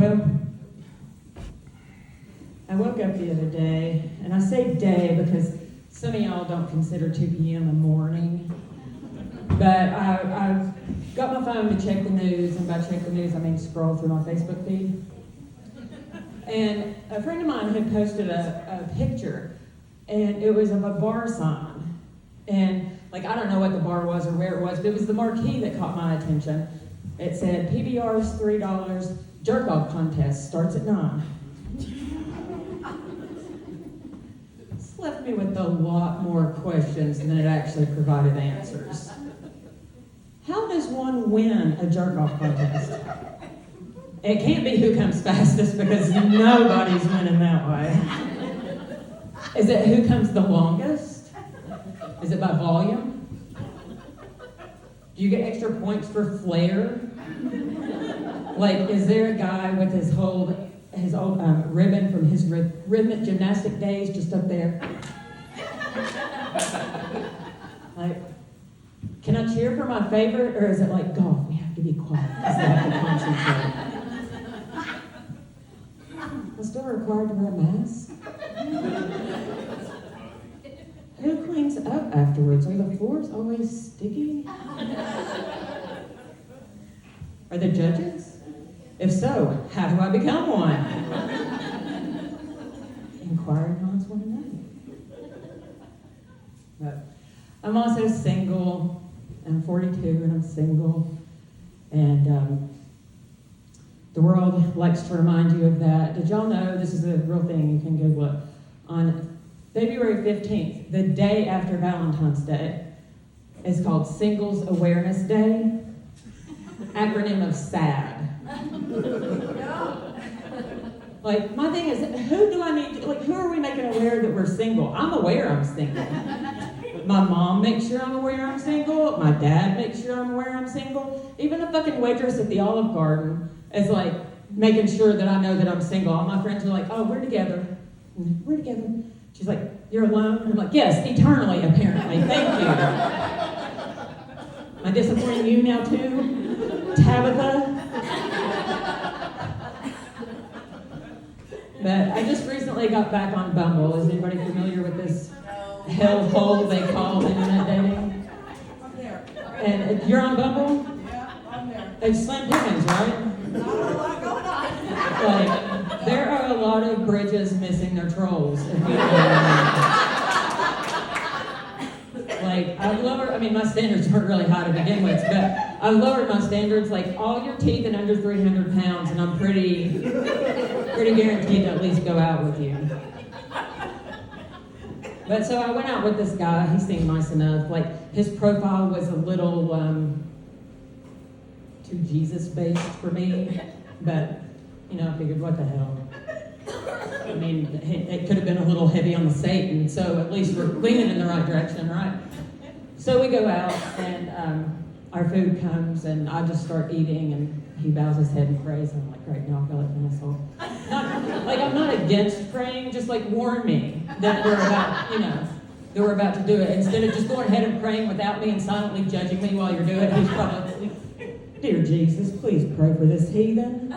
Well, I woke up the other day, and I say day because some of y'all don't consider 2 p.m. a morning, but I got my phone to check the news, and by check the news I mean scroll through my Facebook feed. And a friend of mine had posted a picture, and it was of a bar sign. And like, I don't know what the bar was or where it was, but it was the marquee that caught my attention. It said, PBR's $3, jerk-off contest starts at 9. This left me with a lot more questions than it actually provided answers. How does one win a jerk-off contest? It can't be who comes fastest because nobody's winning that way. Is it who comes the longest? Is it by volume? Do you get extra points for flair? Like, is there a guy with his old ribbon from his rhythmic gymnastic days just up there? Like, can I cheer for my favorite, or is it like golf? We have to be quiet because we have to concentrate. I'm still required to wear a mask. Who cleans up afterwards? Are the floors always sticky? Are there judges? If so, how do I become one? Inquiring minds want to know. But I'm also single. I'm 42 and I'm single. And the world likes to remind you of that. Did y'all know, this is a real thing, you can Google it, on February 15th, the day after Valentine's Day, is called Singles Awareness Day, acronym of SAD. Like, my thing is, who do I need to, like, who are we making aware that we're single? I'm aware I'm single. My mom makes sure I'm aware I'm single. My dad makes sure I'm aware I'm single. Even the fucking waitress at the Olive Garden is like making sure that I know that I'm single. All my friends are like, oh, we're together. We're together. She's like, you're alone? And I'm like, yes, eternally, apparently. Thank you. Am I disappointing you now, too? Tabitha? But I just recently got back on Bumble. Is anybody familiar with this hellhole they call internet dating? I'm there. And you're on Bumble? Yeah, I'm there. It's slim pickings, right? Not a lot going on. Like, there are a lot of bridges missing their trolls. If you know. Like, I've lowered, I mean, my standards weren't really high to begin with, but I've lowered my standards, like, all your teeth and under 300 pounds, and I'm pretty guaranteed to at least go out with you. But so I went out with this guy. He seemed nice enough. Like, his profile was a little too Jesus-based for me, but, you know, I figured, what the hell? I mean, it could have been a little heavy on the Satan, so at least we're leaning in the right direction, right? So we go out, and our food comes, and I just start eating, and he bows his head and prays, and I'm like, great, now I feel like an asshole. I'm not against praying, just like warn me that we're about, that we're about to do it. Instead of just going ahead and praying without me and silently judging me while you're doing it, he's probably, dear Jesus, please pray for this heathen.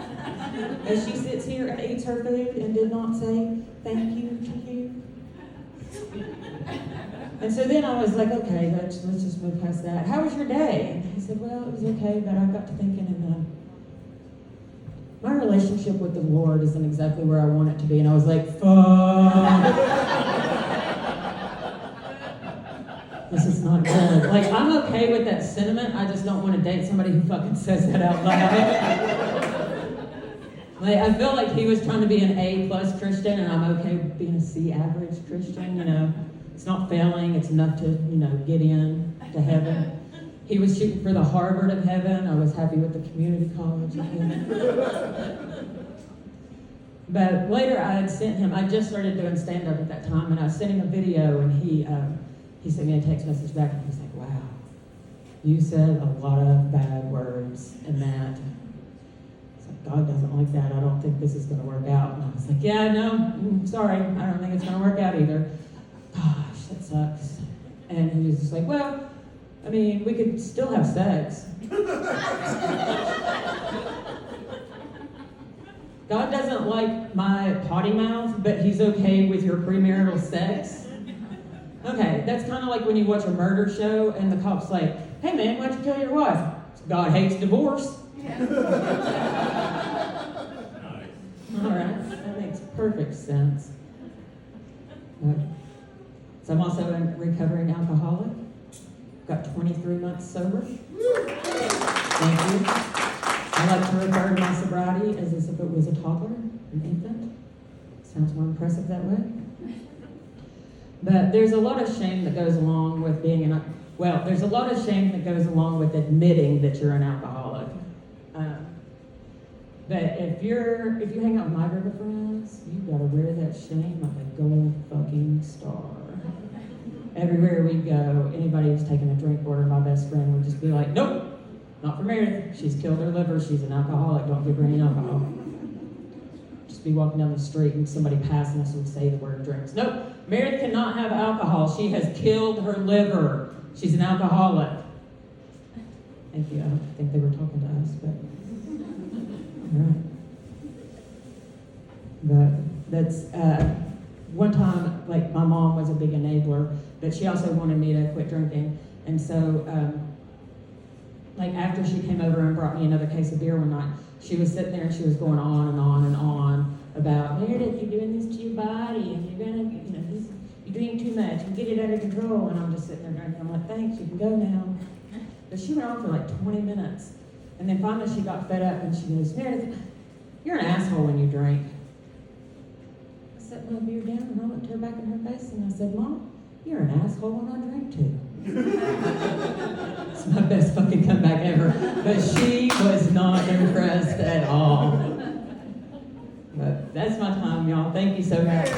As she sits here and eats her food and did not say thank you to you. And so then I was like, okay, let's just move past that. How was your day? And he said, well, it was okay, but I got to thinking, and my relationship with the Lord isn't exactly where I want it to be. And I was like, fuck. This is not good. Like, I'm okay with that sentiment. I just don't want to date somebody who fucking says that out loud. Like, I feel like he was trying to be an A+ Christian, and I'm okay with being a C average Christian, It's not failing, it's enough to, get in to heaven. He was shooting for the Harvard of heaven. I was happy with the community college of heaven. But later I had sent him, I just started doing stand-up at that time, and I sent him a video, and he sent me a text message back, and he was like, wow, you said a lot of bad words in that. God doesn't like that. I don't think this is going to work out. And I was like, yeah, no, sorry. I don't think it's going to work out either. Gosh, that sucks. And he was just like, well, I mean, we could still have sex. God doesn't like my potty mouth, but he's okay with your premarital sex. Okay, that's kind of like when you watch a murder show and the cop's like, hey man, why'd you kill your wife? God hates divorce. All right, that makes perfect sense. So I'm also a recovering alcoholic. Got 23 months sober. Thank you. I like to refer to my sobriety as if it was a toddler, an infant. Sounds more impressive that way. But there's a lot of shame that goes along with being there's a lot of shame that goes along with admitting that you're an alcoholic. But if you hang out with my group of friends, you gotta wear that shame like a gold fucking star. Everywhere we go, anybody who's taking a drink order, my best friend would just be like, nope, not for Meredith. She's killed her liver. She's an alcoholic. Don't give her any alcohol. Just be walking down the street and somebody passing us would say the word drinks. Nope, Meredith cannot have alcohol. She has killed her liver. She's an alcoholic. Thank you. I don't think they were talking to us, but all right. But that's one time, like my mom was a big enabler, but she also wanted me to quit drinking. And so, like after she came over and brought me another case of beer one night, she was sitting there and she was going on and on and on about, Meredith, you're doing this to your body and you're gonna, you drink too much and get it under control. And I'm just sitting there drinking. I'm like, thanks, you can go now. But she went on for like 20 minutes. And then finally she got fed up and she goes, Meredith, you're an asshole when you drink. I set my beer down and I looked her back in her face and I said, Mom, you're an asshole when I drink too. It's my best fucking comeback ever. But she was not impressed at all. But that's my time, y'all. Thank you so much.